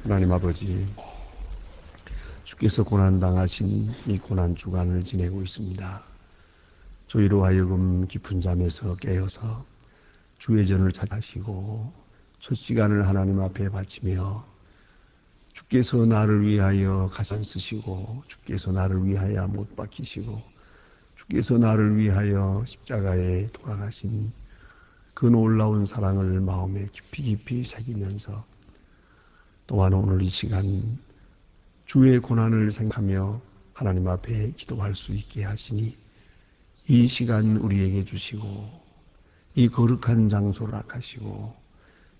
하나님 아버지, 주께서 고난당하신 이 고난주간을 지내고 있습니다. 저희로 하여금 깊은 잠에서 깨어서 주의 전을 찾으시고 첫 시간을 하나님 앞에 바치며 주께서 나를 위하여 가산 쓰시고 주께서 나를 위하여 못 박히시고 주께서 나를 위하여 십자가에 돌아가신 그 놀라운 사랑을 마음에 깊이 새기면서 또한 오늘 이 시간 주의 고난을 생각하며 하나님 앞에 기도할 수 있게 하시니 이 시간 우리에게 주시고 이 거룩한 장소를 악하시고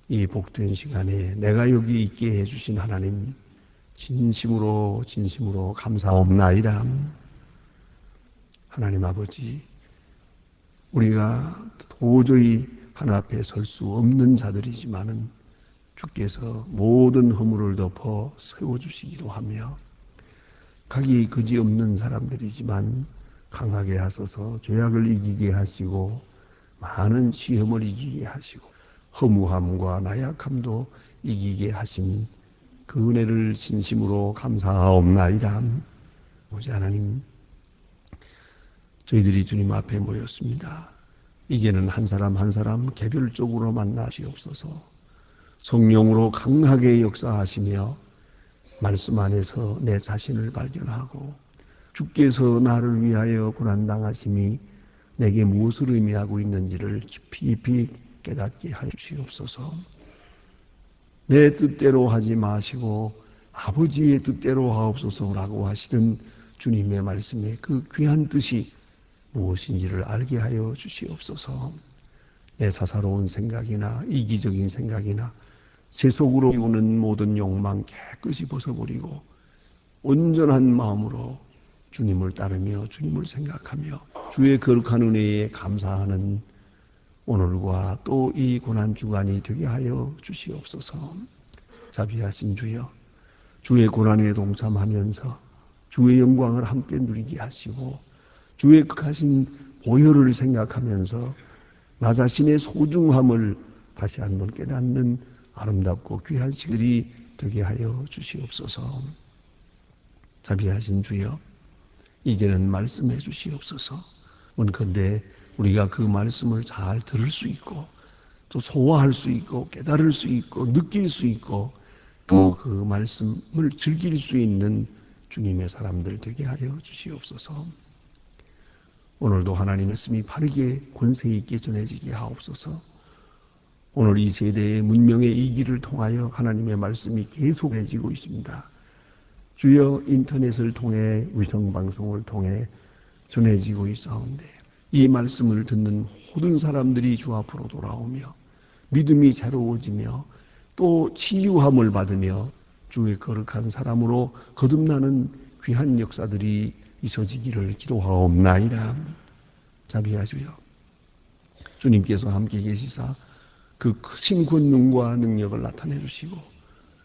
이 복된 시간에 내가 여기 있게 해주신 하나님 진심으로 감사옵나이다. 하나님 아버지, 우리가 도저히 하나 앞에 설 수 없는 자들이지만은 주께서 모든 허물을 덮어 세워주시기도 하며 각이 그지없는 사람들이지만 강하게 하소서 죄악을 이기게 하시고 많은 시험을 이기게 하시고 허무함과 나약함도 이기게 하신 그 은혜를 진심으로 감사하옵나이다. 아버지 하나님, 저희들이 주님 앞에 모였습니다. 이제는 한 사람 한 사람 개별적으로 만나시옵소서. 성령으로 강하게 역사하시며 말씀 안에서 내 자신을 발견하고 주께서 나를 위하여 고난당하심이 내게 무엇을 의미하고 있는지를 깊이 깨닫게 하시옵소서. 내 뜻대로 하지 마시고 아버지의 뜻대로 하옵소서라고 하시던 주님의 말씀에 그 귀한 뜻이 무엇인지를 알게 하여 주시옵소서. 내 사사로운 생각이나 이기적인 생각이나 세속으로 이우는 모든 욕망 깨끗이 벗어버리고 온전한 마음으로 주님을 따르며 주님을 생각하며 주의 거룩한 은혜에 감사하는 오늘과 또 이 고난주간이 되게 하여 주시옵소서. 자비하신 주여, 주의 고난에 동참하면서 주의 영광을 함께 누리게 하시고 주의 극하신 보혈을 생각하면서 나 자신의 소중함을 다시 한번 깨닫는 아름답고 귀한 시간이 되게 하여 주시옵소서. 자비하신 주여, 이제는 말씀해 주시옵소서. 원컨대 우리가 그 말씀을 잘 들을 수 있고 또 소화할 수 있고 깨달을 수 있고 느낄 수 있고 또 그 말씀을 즐길 수 있는 주님의 사람들 되게 하여 주시옵소서. 오늘도 하나님의 말씀이 바르게 권세 있게 전해지게 하옵소서. 오늘 이 세대의 문명의 이 길을 통하여 하나님의 말씀이 계속 전해지고 있습니다. 주여, 인터넷을 통해 위성방송을 통해 전해지고 있사온데 이 말씀을 듣는 모든 사람들이 주 앞으로 돌아오며 믿음이 새로워지며 또 치유함을 받으며 주의 거룩한 사람으로 거듭나는 귀한 역사들이 있어지기를 기도하옵나이다. 자비하시오. 주님께서 함께 계시사 그 크신 권능과 능력을 나타내 주시고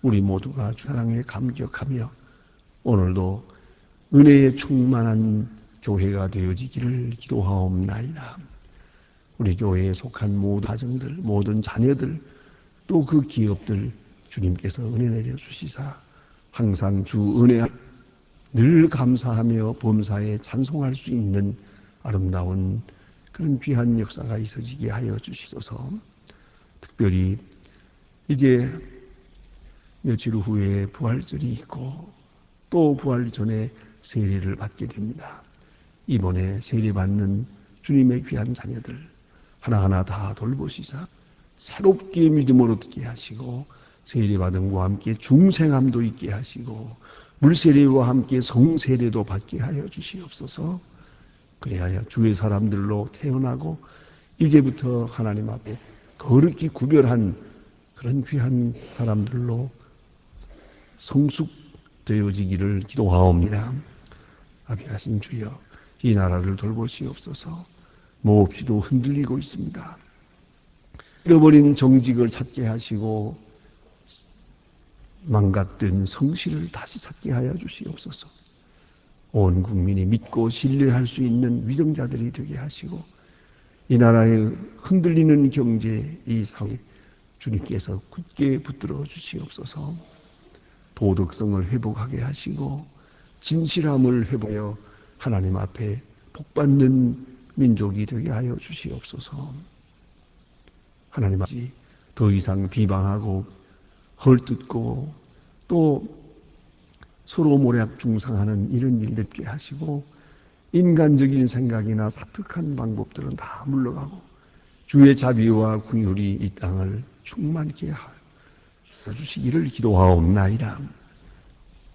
우리 모두가 주 사랑에 감격하며 오늘도 은혜에 충만한 교회가 되어지기를 기도하옵나이다. 우리 교회에 속한 모든 가정들, 모든 자녀들, 또 그 기업들 주님께서 은혜 내려 주시사 항상 주 은혜 늘 감사하며 범사에 찬송할 수 있는 아름다운 그런 귀한 역사가 있어지게 하여 주시소서. 특별히 이제 며칠 후에 부활절이 있고 또 부활 전에 세례를 받게 됩니다. 이번에 세례받는 주님의 귀한 자녀들 하나하나 다 돌보시사 새롭게 믿음으로 듣게 하시고 세례받음과 함께 중생함도 있게 하시고 물세례와 함께 성세례도 받게 하여 주시옵소서. 그래야 주의 사람들로 태어나고 이제부터 하나님 앞에 거룩히 구별한 그런 귀한 사람들로 성숙되어지기를 기도하옵니다. 아비하신 주여, 이 나라를 돌보시옵소서. 몹시도 흔들리고 있습니다. 잃어버린 정직을 찾게 하시고 망각된 성실을 다시 찾게 하여 주시옵소서. 온 국민이 믿고 신뢰할 수 있는 위정자들이 되게 하시고 이 나라의 흔들리는 경제 이 상황에 주님께서 굳게 붙들어 주시옵소서. 도덕성을 회복하게 하시고 진실함을 회복하여 하나님 앞에 복받는 민족이 되게 하여 주시옵소서. 하나님 아버지, 더 이상 비방하고 헐뜯고 또 서로 모략중상하는 이런 일들게 하시고 인간적인 생각이나 사특한 방법들은 다 물러가고 주의 자비와 긍휼이 이 땅을 충만케 하여 주시기를 기도하옵나이다.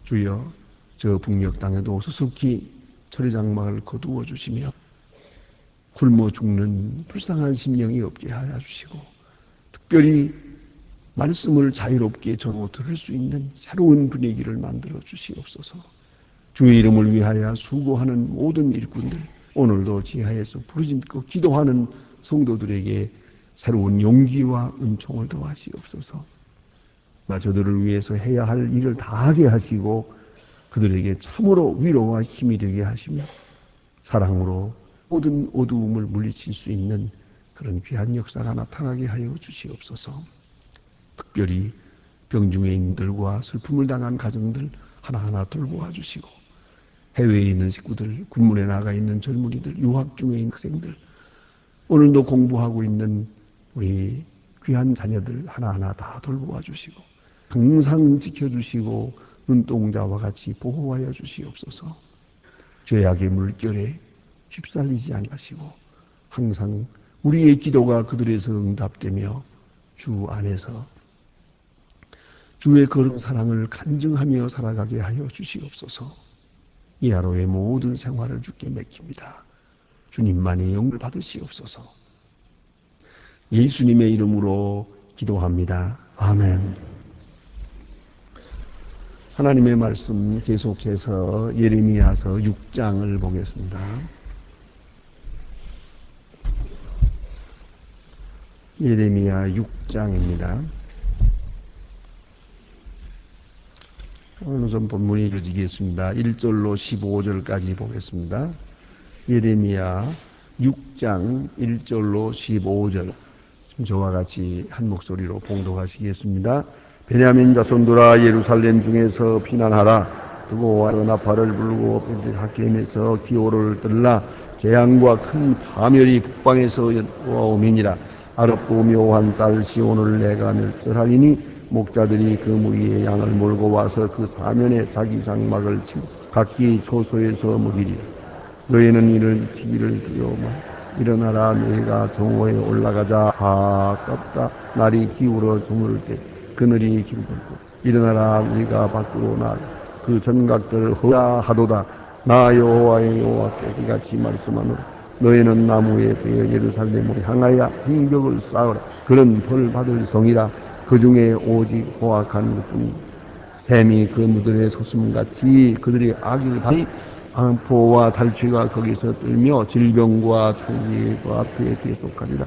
주여, 저 북녘 땅에도 수속히 철회장막을 거두어 주시며 굶어 죽는 불쌍한 심령이 없게 하여 주시고 특별히 말씀을 자유롭게 전하고 들을 수 있는 새로운 분위기를 만들어 주시옵소서. 주의 이름을 위하여 수고하는 모든 일꾼들, 오늘도 지하에서 부르짖고 기도하는 성도들에게 새로운 용기와 은총을 더하시옵소서. 저들을 위해서 해야 할 일을 다 하게 하시고 그들에게 참으로 위로와 힘이 되게 하시며 사랑으로 모든 어두움을 물리칠 수 있는 그런 귀한 역사가 나타나게 하여 주시옵소서. 특별히 병중에 있는 들과 슬픔을 당한 가정들 하나하나 돌보아 주시고 해외에 있는 식구들, 군문에 나가 있는 젊은이들, 유학 중에 있는 학생들, 오늘도 공부하고 있는 우리 귀한 자녀들 하나하나 다 돌보아 주시고 항상 지켜주시고 눈동자와 같이 보호하여 주시옵소서. 죄악의 물결에 휩쓸리지 않으시고 항상 우리의 기도가 그들에서 응답되며 주 안에서 주의 그런 사랑을 간증하며 살아가게 하여 주시옵소서. 이 하루의 모든 생활을 주께 맡깁니다. 주님만이 영을 받으시옵소서. 예수님의 이름으로 기도합니다. 아멘. 하나님의 말씀 계속해서 예레미야서 6장을 보겠습니다. 예레미야 6장입니다. 오늘 좀 본문이 이루어지겠습니다. 1절로 15절까지 보겠습니다. 예레미야 6장 1절로 15절. 저와 같이 한 목소리로 봉독하시겠습니다. 베냐민 자손들아, 예루살렘 중에서 피난하라. 두고와 나팔을 불고 베들레헴에서 기호를 들라. 재앙과 큰 파멸이 북방에서 오미니라. 아름답고 묘한 딸 시온을 내가 멸절하리니 목자들이 그 무리의 양을 몰고 와서 그 사면에 자기 장막을 치고 각기 초소에서 먹이리라. 너희는 이를 잊히기를 두려워마. 일어나라, 너희가 정오에 올라가자. 떴다. 날이 기울어 저물 때 그늘이 길고 일어나라, 우리가 밖으로 나가 그 전각들을 허야하도다. 나 여호와께서 같이 말씀하노라. 너희는 나무에 베어 예루살렘을 향하여 행벽을 쌓으라. 그는 벌 받을 성이라. 그 중에 오직 호악한 것뿐이니 샘이 그 무들에 솟음같이 그들의 악을 받니 앙포와 달취가 거기서 떨며 질병과 창기가 앞에 계속하리라.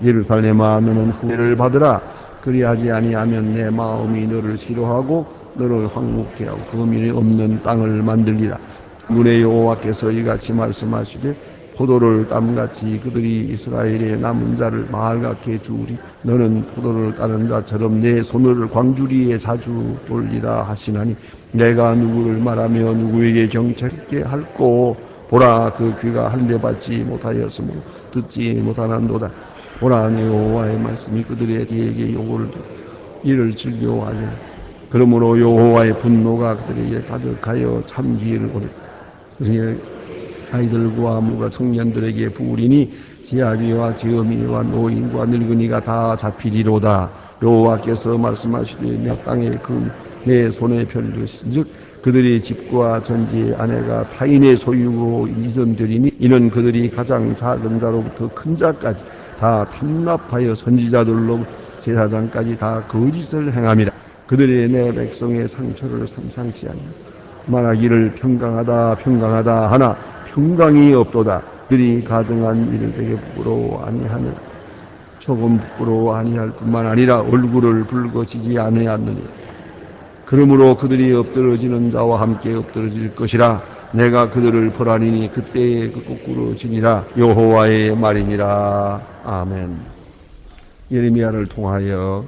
예루살렘아, 너는 후회를 받으라. 그리하지 아니하면 내 마음이 너를 싫어하고 너를 황무케 하고 거민이 없는 땅을 만들리라. 문의 여호와께서 이같이 말씀하시되 포도를 땀같이 그들이 이스라엘의 남은 자를 마을같게 주우리. 너는 포도를 따는 자처럼 내 손을 광주리에 자주 올리라 하시나니 내가 누구를 말하며 누구에게 경책게 할꼬. 보라, 그 귀가 한데 받지 못하였으므로 듣지 못하는도다. 보라, 내 여호와의 말씀이 그들의 뒤에게 요구를 이를 즐겨하리라. 그러므로 여호와의 분노가 그들에게 가득하여 참기를 오리라. 아이들과 무가 청년들에게 부으리니 지아비와 지어미와 노인과 늙은이가 다 잡히리로다. 여호와께서 말씀하시되 내 땅에 내 손에 별것인즉 그들의 집과 전지의 아내가 타인의 소유로 이전되리니 이는 그들이 가장 작은 자로부터 큰 자까지 다 탐납하여 선지자들로 제사장까지 다 거짓을 행함이라. 그들의 내 백성의 상처를 상상치 아니하고 말하기를 평강하다 하나 평강이 없도다. 그들이 가정한 일을 되게 부끄러워 아니하느라. 조금 부끄러워 아니할 뿐만 아니라 얼굴을 붉어지지 아니하느니. 그러므로 그들이 엎드러지는 자와 함께 엎드러질 것이라. 내가 그들을 벌하리니 그때에 거꾸러지니라. 여호와의 말이니라. 아멘. 예레미야를 통하여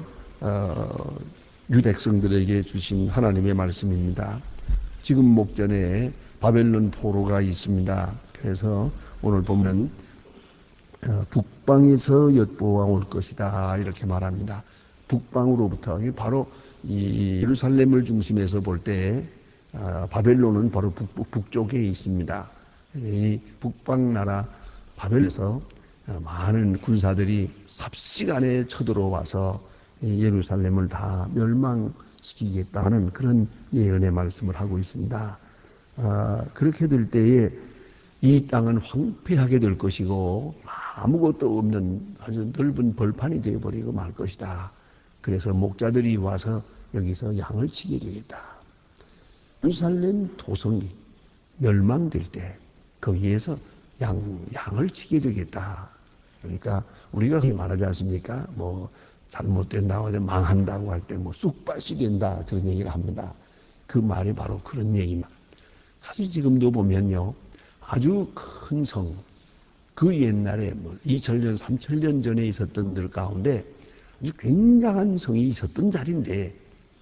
유백성들에게 주신 하나님의 말씀입니다. 지금 목전에 바벨론 포로가 있습니다. 그래서 오늘 보면 북방에서 엿보아 올 것이다 이렇게 말합니다. 북방으로부터 바로 이 예루살렘을 중심에서 볼 때 바벨론은 바로 북쪽에 있습니다. 이 북방 나라 바벨에서 많은 군사들이 삽시간에 쳐들어와서 예루살렘을 다 멸망시키겠다는 그런 예언의 말씀을 하고 있습니다. 그렇게 될 때에 이 땅은 황폐하게 될 것이고 아무것도 없는 아주 넓은 벌판이 되어버리고 말 것이다. 그래서 목자들이 와서 여기서 양을 치게 되겠다. 예루살렘 도성이 멸망될 때 거기에서 양을 치게 되겠다. 그러니까 우리가 말하지 않습니까? 뭐 잘못된다고 하면 망한다고 할 때 뭐 쑥밭이 된다 그런 얘기를 합니다. 그 말이 바로 그런 얘기입니다. 사실 지금도 보면요, 아주 큰 성, 그 옛날에 뭐 2000년, 3000년 전에 있었던 들 가운데 아주 굉장한 성이 있었던 자리인데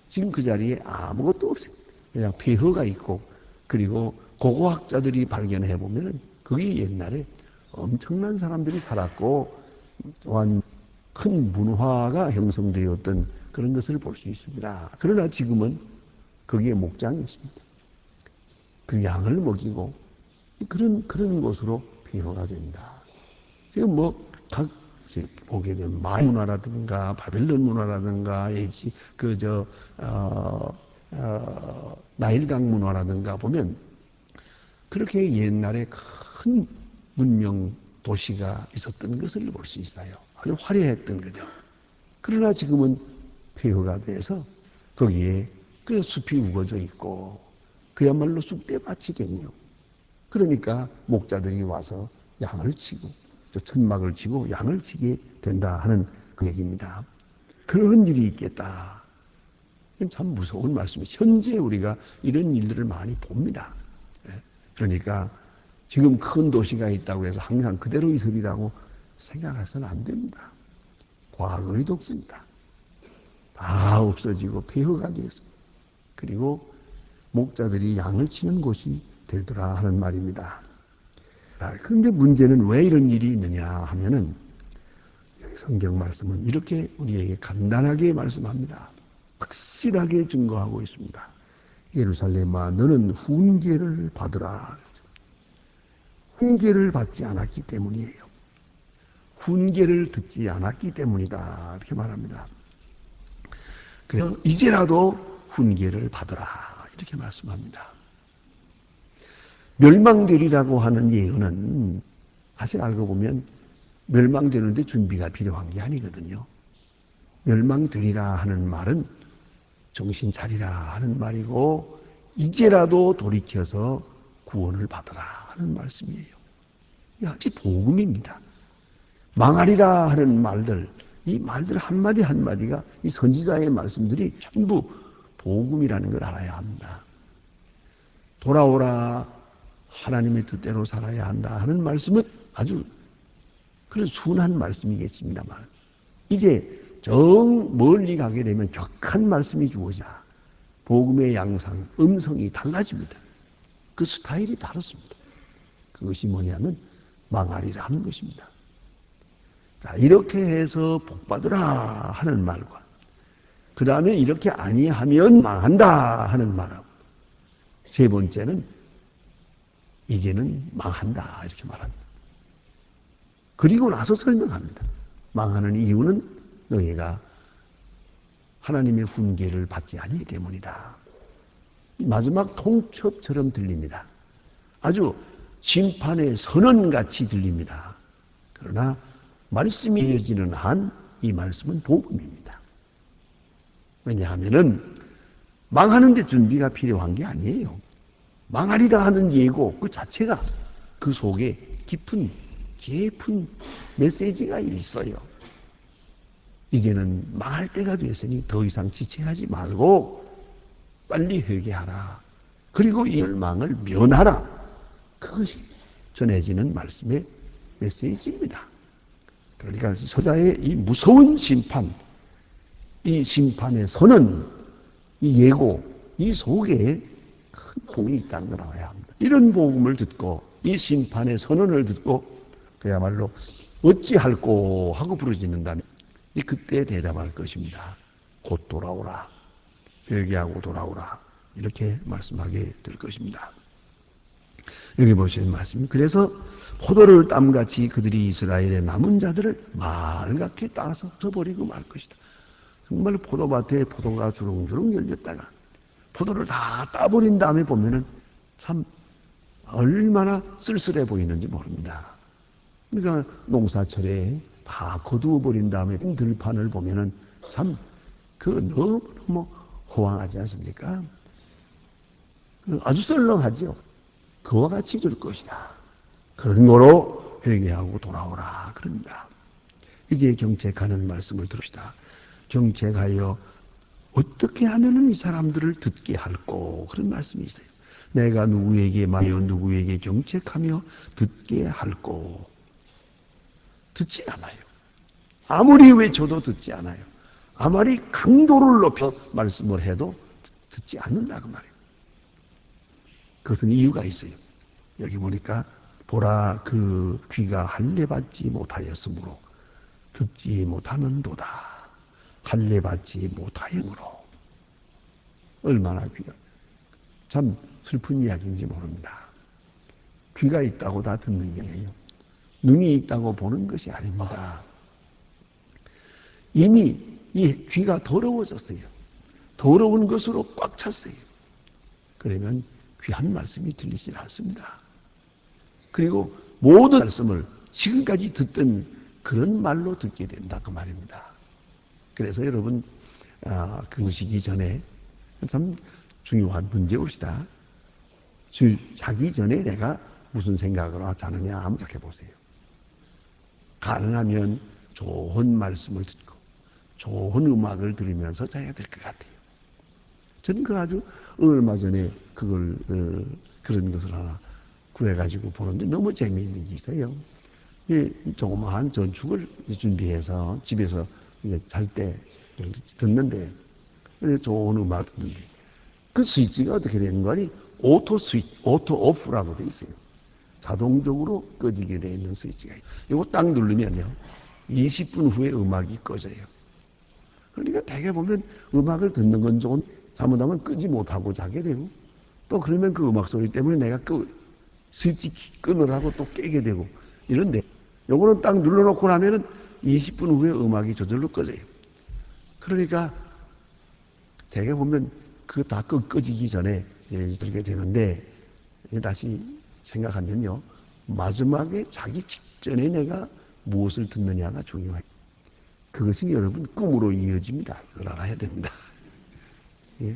지금 그 자리에 아무것도 없어요. 그냥 폐허가 있고, 그리고 고고학자들이 발견해 보면은 거기 옛날에 엄청난 사람들이 살았고 또한 큰 문화가 형성되었던 그런 것을 볼 수 있습니다. 그러나 지금은 거기에 목장이 있습니다. 그 양을 먹이고 그런 곳으로 폐허가 됩니다. 지금 각 보게 되면 마야 문화라든가 바벨론 문화라든가 나일강 문화라든가 보면 그렇게 옛날에 큰 문명 도시가 있었던 것을 볼 수 있어요. 아주 화려했던 거죠. 그러나 지금은 폐허가 돼서 거기에 그 숲이 우거져 있고 그야말로 쑥대밭이겠요. 그러니까 목자들이 와서 양을 치고 천막을 치고 양을 치게 된다 하는 그 얘기입니다. 그런 일이 있겠다. 참 무서운 말씀이에요. 현재 우리가 이런 일들을 많이 봅니다. 그러니까 지금 큰 도시가 있다고 해서 항상 그대로 있으리라고 생각해서는 안 됩니다. 과거에도 없습니다. 다 없어지고 폐허가 되었습니다. 그리고 목자들이 양을 치는 곳이 되더라 하는 말입니다. 그런데 문제는 왜 이런 일이 있느냐 하면은 성경 말씀은 이렇게 우리에게 간단하게 말씀합니다. 확실하게 증거하고 있습니다. 예루살렘아 너는 훈계를 받으라. 훈계를 받지 않았기 때문이에요. 훈계를 듣지 않았기 때문이다 이렇게 말합니다. 그래서 이제라도 훈계를 받으라 이렇게 말씀합니다. 멸망되리라고 하는 예언은 사실 알고 보면 멸망되는데 준비가 필요한 게 아니거든요. 멸망되리라 하는 말은 정신 차리라 하는 말이고 이제라도 돌이켜서 구원을 받으라 하는 말씀이에요. 이게 복음입니다. 망하리라 하는 말들, 이 말들 한마디 한마디가 이 선지자의 말씀들이 전부 복음이라는 걸 알아야 합니다. 돌아오라 하나님의 뜻대로 살아야 한다 하는 말씀은 아주 그런 순한 말씀이겠습니다만 이제 정 멀리 가게 되면 격한 말씀이 주어지자 복음의 양상, 음성이 달라집니다. 그 스타일이 다릅니다. 그것이 뭐냐면 망하리라 하는 것입니다. 자, 이렇게 해서 복받으라 하는 말과 그 다음에 이렇게 아니하면 망한다 하는 말하고 세 번째는 이제는 망한다 이렇게 말합니다. 그리고 나서 설명합니다. 망하는 이유는 너희가 하나님의 훈계를 받지 아니기 때문이다. 마지막 통첩처럼 들립니다. 아주 심판의 선언같이 들립니다. 그러나 말씀이 이어지는 한 이 말씀은 복음입니다. 왜냐하면은 망하는데 준비가 필요한 게 아니에요. 망하리라 하는 예고 그 자체가 그 속에 깊은 메시지가 있어요. 이제는 망할 때가 됐으니 더 이상 지체하지 말고 빨리 회개하라. 그리고 이 멸망을 면하라. 그것이 전해지는 말씀의 메시지입니다. 그러니까 서자의 이 무서운 심판, 이 심판의 선언, 이 예고, 이 속에 큰 복이 있다는 걸 알아야 합니다. 이런 복음을 듣고 이 심판의 선언을 듣고 그야말로 어찌할꼬 하고 부르짖는다면 그때 대답할 것입니다. 곧 돌아오라. 회개하고 돌아오라. 이렇게 말씀하게 될 것입니다. 여기 보시는 말씀. 그래서 포도를 땀같이 그들이 이스라엘의 남은 자들을 말갛게 따라서 버리고 말 것이다. 정말 포도밭에 포도가 주렁주렁 열렸다가 포도를 다 따버린 다음에 보면은 참 얼마나 쓸쓸해 보이는지 모릅니다. 그러니까 농사철에 다 거두어버린 다음에 들판을 보면은 참 너무너무 호황하지 않습니까? 아주 썰렁하지요. 그와 같이 될 것이다. 그런 거로 회개하고 돌아오라 그럽니다. 이게 경책하는 말씀을 들읍시다. 경책하여 어떻게 하면은 이 사람들을 듣게 할꼬 그런 말씀이 있어요. 내가 누구에게 말하여 누구에게 경책하며 듣게 할꼬. 듣지 않아요. 아무리 외쳐도 듣지 않아요. 아무리 강도를 높여 말씀을 해도 듣지 않는다 그 말이에요. 그것은 이유가 있어요. 여기 보니까 보라 그 귀가 할례받지 못하였으므로 듣지 못하는도다. 할례받지 못하였으므로. 얼마나 귀가 참 슬픈 이야기인지 모릅니다. 귀가 있다고 다 듣는 게 아니에요. 눈이 있다고 보는 것이 아닙니다. 이미 이 귀가 더러워졌어요. 더러운 것으로 꽉 찼어요. 그러면 귀한 말씀이 들리지 않습니다. 그리고 모든 말씀을 지금까지 듣던 그런 말로 듣게 된다 그 말입니다. 그래서 여러분 그러시기 전에 참 중요한 문제입니다. 자기 전에 내가 무슨 생각을 하느냐 한번 생각해 보세요. 가능하면 좋은 말씀을 듣고 좋은 음악을 들으면서 자야 될 것 같아요. 저는 아주 얼마 전에 그런 것을 하나 구해가지고 보는데 너무 재미있는 게 있어요. 조그마한 전축을 준비해서 집에서 잘 때 듣는데 좋은 음악 듣는데 그 스위치가 어떻게 되는 거니? 오토 오프라고 돼 있어요. 자동적으로 꺼지게 되어 있는 스위치가 있어요. 이거 딱 누르면요 20분 후에 음악이 꺼져요. 그러니까 대개 보면 음악을 듣는 건 좋은 잘못하면 끄지 못하고 자게 되고 또 그러면 그 음악 소리 때문에 내가 스위치 끊으라고 또 깨게 되고 이런데 요거는 딱 눌러놓고 나면은 20분 후에 음악이 저절로 꺼져요. 그러니까 대개 보면 그 다 꺼지기 전에 들게 되는데 다시 생각하면요 마지막에 자기 직전에 내가 무엇을 듣느냐가 중요해요. 그것이 여러분 꿈으로 이어집니다. 그걸 알아야 됩니다. 예.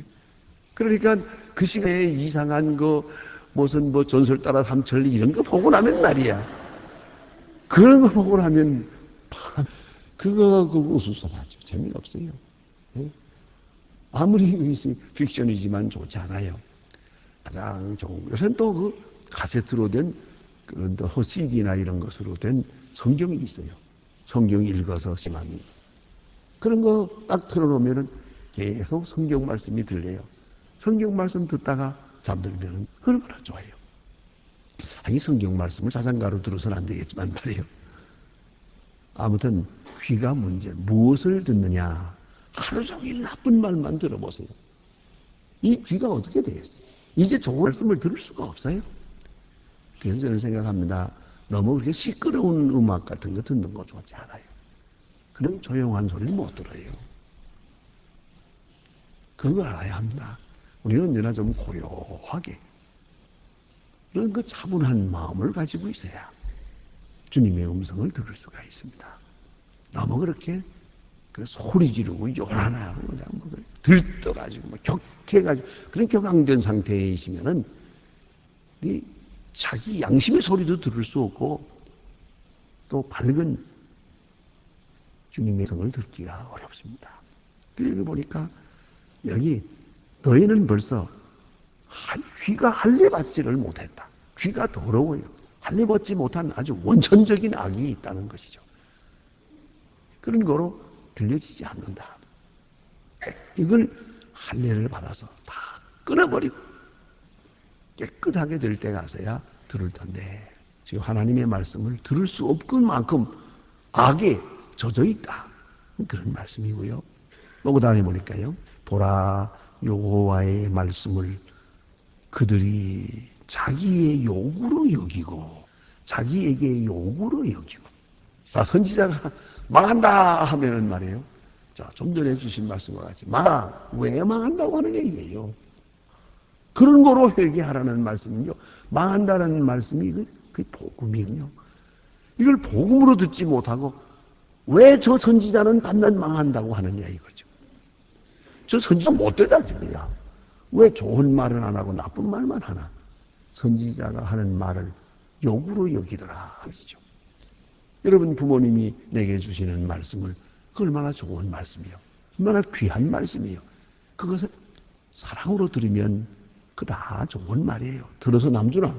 그러니까 그 시간에 이상한 무슨 전설 따라 삼천리 이런 거 보고 나면 말이야. 그런 거 보고 나면 그거 우수선하죠. 재미없어요. 예? 아무리 픽션이지만 좋지 않아요. 가장 좋은 것은 또 카세트로 된 그런 CD나 이런 것으로 된 성경이 있어요. 성경 읽어서 심한 그런 거 딱 틀어놓으면은 계속 성경 말씀이 들려요. 성경 말씀 듣다가 잠들면 얼마나 좋아요. 이 성경 말씀을 자장가로 들어서는 안 되겠지만 말이에요. 아무튼 귀가 문제. 무엇을 듣느냐. 하루 종일 나쁜 말만 들어보세요. 이 귀가 어떻게 되겠어요? 이제 좋은 말씀을 들을 수가 없어요. 그래서 저는 생각합니다. 너무 그렇게 시끄러운 음악 같은 거 듣는 거 좋지 않아요. 그런 조용한 소리를 못 들어요. 그걸 알아야 합니다. 우리는 언제나 좀 고요하게 그런 차분한 마음을 가지고 있어야 주님의 음성을 들을 수가 있습니다. 너무 그렇게 소리 지르고 요란하고 그냥 들떠가지고 격해가지고 그런 격앙된 상태이시면은 자기 양심의 소리도 들을 수 없고 또 밝은 주님의 성을 듣기가 어렵습니다. 여기 보니까 여기 너희는 벌써 귀가 할례받지를 못했다. 귀가 더러워요. 할례받지 못한 아주 원천적인 악이 있다는 것이죠. 그런 거로 들려지지 않는다. 이걸 할례를 받아서 다 끊어버리고 깨끗하게 될 때 가서야 들을 텐데 지금 하나님의 말씀을 들을 수 없을 만큼 악에 젖어 있다. 그런 말씀이고요. 그 다음에 보니까요. 보라 여호와의 말씀을 그들이 자기의 욕으로 여기고 자기에게 욕으로 여기고. 자, 선지자가 망한다 하면은 말이에요. 자, 좀 전에 주신 말씀과 같이 왜 망한다고 하는 얘기예요. 그런 거로 회개하라는 말씀은요. 망한다는 말씀이 그게 복음이군요. 이걸 복음으로 듣지 못하고 왜 저 선지자는 단단 망한다고 하느냐 이거죠. 저 선지자 못되다 저거야. 왜 좋은 말은 안 하고 나쁜 말만 하나. 선지자가 하는 말을 욕으로 여기더라 하시죠. 여러분 부모님이 내게 주시는 말씀을 그 얼마나 좋은 말씀이요. 얼마나 귀한 말씀이요. 그것을 사랑으로 들으면 그 다 좋은 말이에요. 들어서 남주나.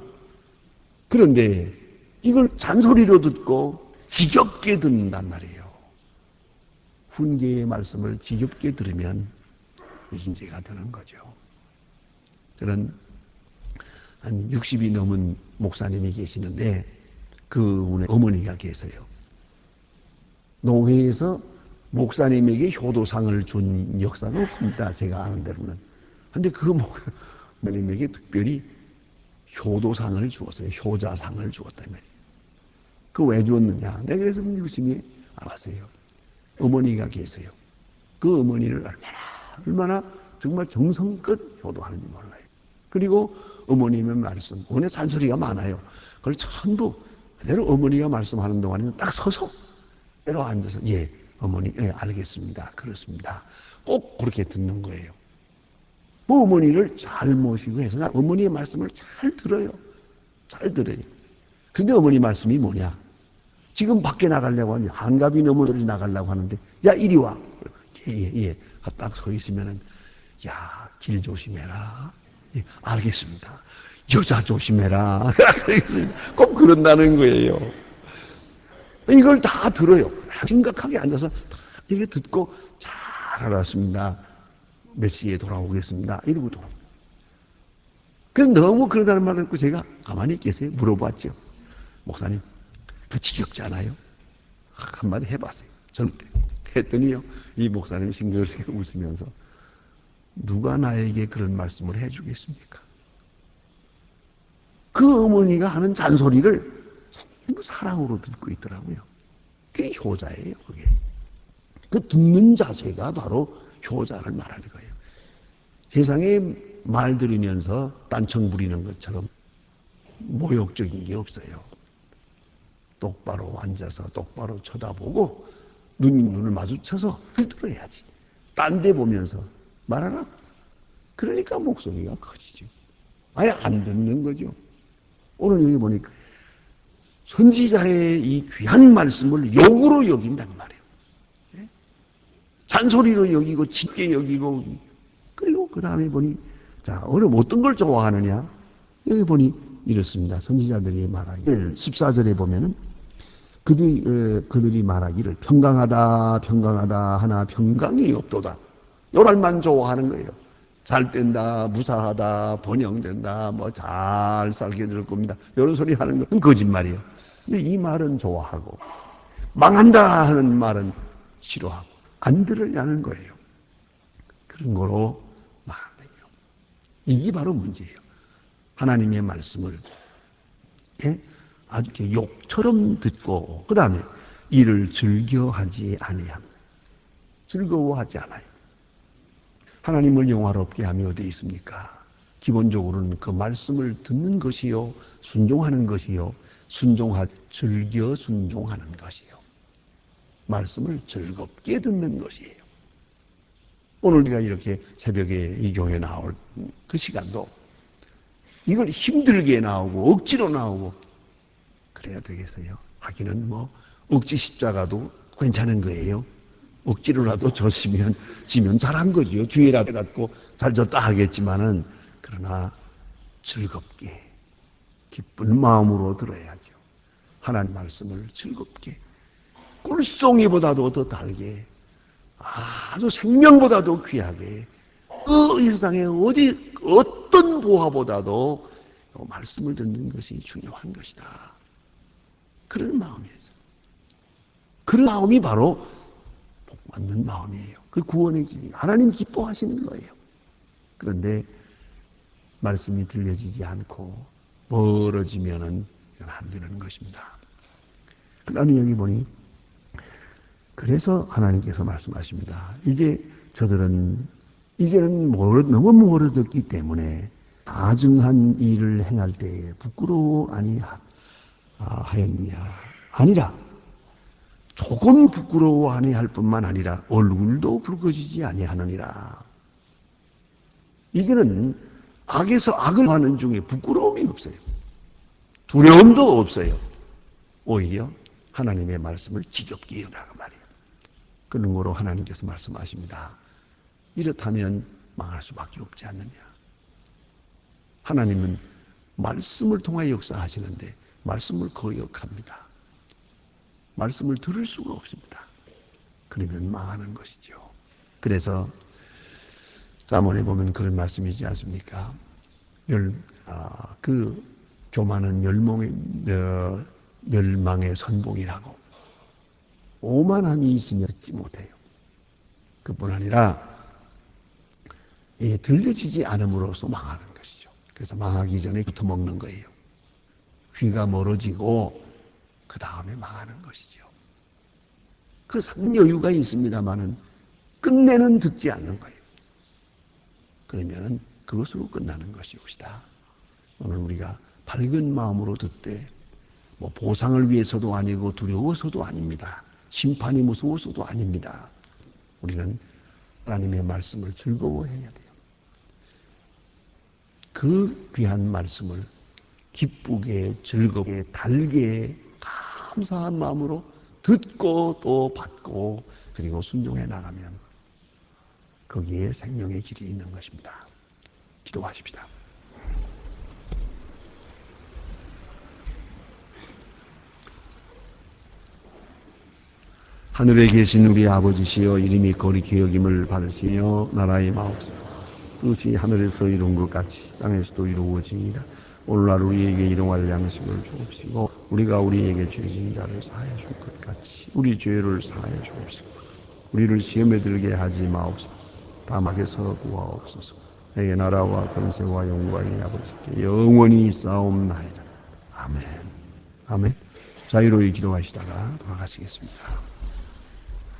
그런데 이걸 잔소리로 듣고 지겹게 듣는단 말이에요. 훈계의 말씀을 지겹게 들으면 문제가 되는 거죠. 저는 한 60이 넘은 목사님이 계시는데 그분의 어머니가 계세요. 노회에서 목사님에게 효도상을 준 역사는 없습니다. 제가 아는 대로는. 근데 그 목사님에게 특별히 효도상을 주었어요. 효자상을 주었단 말이에요. 그 왜 주었느냐? 내가 그래서 유심히 알았어요. 어머니가 계세요. 그 어머니를 얼마나 정말 정성껏 효도하는지 몰라요. 그리고 어머님의 말씀, 어머니 잔소리가 많아요. 그걸 전부 그대로 어머니가 말씀하는 동안에는 딱 서서 때로 앉아서 예, 어머니, 예, 알겠습니다. 그렇습니다. 꼭 그렇게 듣는 거예요. 뭐 어머니를 잘 모시고 해서 어머니의 말씀을 잘 들어요. 잘 들어요. 그런데 어머니 말씀이 뭐냐? 지금 밖에 나가려고 하니 한갑이 너머들이 나가려고 하는데 야 이리 와. 예. 딱 서 있으면은 야 길 조심해라. 예, 알겠습니다. 여자 조심해라. 꼭 그런다는 거예요. 이걸 다 들어요. 심각하게 앉아서 다 이렇게 듣고 잘 알았습니다. 몇 시에 돌아오겠습니다. 이러고 돌아옵니다. 그래서 너무 그러다는 말을 듣고 제가 가만히 계세요. 물어봤죠. 목사님, 그 지겹지 않아요? 한마디 해봤어요. 저는 했더니요. 이 목사님이 싱글싱글 웃으면서 누가 나에게 그런 말씀을 해주겠습니까? 그 어머니가 하는 잔소리를 사랑으로 듣고 있더라고요. 그게 효자예요. 그게. 그 듣는 자세가 바로 효자를 말하는 거예요. 세상에 말 들으면서 딴청 부리는 것처럼 모욕적인 게 없어요. 똑바로 앉아서 똑바로 쳐다보고 눈을 마주쳐서 들어야지. 딴 데 보면서 말하라. 그러니까 목소리가 커지죠. 아예 안 듣는 거죠. 오늘 여기 보니까 선지자의 이 귀한 말씀을 욕으로 여긴단 말이에요. 잔소리로 여기고 짙게 여기고 그리고 그 다음에 보니 자 어떤 걸 좋아하느냐 여기 보니 이렇습니다. 선지자들이 말하기를 14절에 보면은 그들이 말하기를 평강하다 하나 평강이 없도다. 요랄만 좋아하는 거예요. 잘 된다, 무사하다, 번영된다, 뭐 잘 살게 될 겁니다. 이런 소리 하는 건 거짓말이에요. 근데 이 말은 좋아하고 망한다 하는 말은 싫어하고 안 들으려는 거예요. 그런 거로 망한다. 이게 바로 문제예요. 하나님의 말씀을 아주 이렇게 욕처럼 듣고 그 다음에 이를 즐겨하지 아니합니다. 즐거워하지 않아요. 하나님을 영화롭게 함이 어디 있습니까? 기본적으로는 그 말씀을 듣는 것이요 순종하는 것이요 즐겨 순종하는 것이요 말씀을 즐겁게 듣는 것이에요. 오늘 우리가 이렇게 새벽에 이 교회에 나올 그 시간도 이걸 힘들게 나오고 억지로 나오고 그래야 되겠어요. 하기는 뭐 억지 십자가도 괜찮은 거예요. 억지로라도 지면 잘한 거지요. 주의라도 갖고 잘 졌다 하겠지만은 그러나 즐겁게 기쁜 마음으로 들어야죠. 하나님 말씀을 즐겁게 꿀송이보다도 더 달게 아주 생명보다도 귀하게 이 세상에 어떤 보화보다도 말씀을 듣는 것이 중요한 것이다. 그런 마음이에요. 그런 마음이 바로 복 받는 마음이에요. 그 구원의 길이 하나님 기뻐하시는 거예요. 그런데 말씀이 들려지지 않고 멀어지면은 안 되는 것입니다. 나는 여기 보니 그래서 하나님께서 말씀하십니다. 이제 저들은 이제는 너무 멀어졌기 때문에 다증한 일을 행할 때에 부끄러워 하였느냐? 아니라 조금 부끄러워 아니할 뿐만 아니라 얼굴도 붉어지지 아니하느니라. 이제는 악에서 악을 하는 중에 부끄러움이 없어요. 두려움도 없어요. 오히려 하나님의 말씀을 지겹게 여기라고 말이에요. 그런 거로 하나님께서 말씀하십니다. 이렇다면 망할 수밖에 없지 않느냐. 하나님은 말씀을 통하여 역사하시는데 말씀을 거역합니다. 말씀을 들을 수가 없습니다. 그러면 망하는 것이죠. 그래서 잠언에 보면 그런 말씀이지 않습니까? 그 교만은 멸망의 선봉이라고. 오만함이 있으면 듣지 못해요. 그뿐 아니라 들려지지 않음으로써 망하는 것이죠. 그래서 망하기 전에 붙어먹는 거예요. 귀가 멀어지고 그 다음에 망하는 것이죠. 그 여유가 있습니다마는 끝내는 듣지 않는 거예요. 그러면은 그것으로 끝나는 것이옵시다. 오늘 우리가 밝은 마음으로 듣되 보상을 위해서도 아니고 두려워서도 아닙니다. 심판이 무서워서도 아닙니다. 우리는 하나님의 말씀을 즐거워해야 돼요. 그 귀한 말씀을 기쁘게 즐겁게 달게 감사한 마음으로 듣고 또 받고 그리고 순종해 나가면 거기에 생명의 길이 있는 것입니다. 기도하십시다. 하늘에 계신 우리 아버지시여, 이름이 거룩히 여김을 받으시며 나라의 마옵소서. 뜻이 하늘에서 이룬 것 같이 땅에서도 이루어지이다. 오늘날 우리에게 일용할 양식을 주옵시고 우리가 우리에게 죄진 자를 사하여 줄 것 같이 우리 죄를 사하여 주옵시고 우리를 시험에 들게 하지 마옵소서. 다만 악에서 구하옵소서. 내게 나라와 권세와 영광이 아버지께 영원히 있사옵나이다. 아멘. 아멘. 자유로이 기도하시다가 돌아가시겠습니다.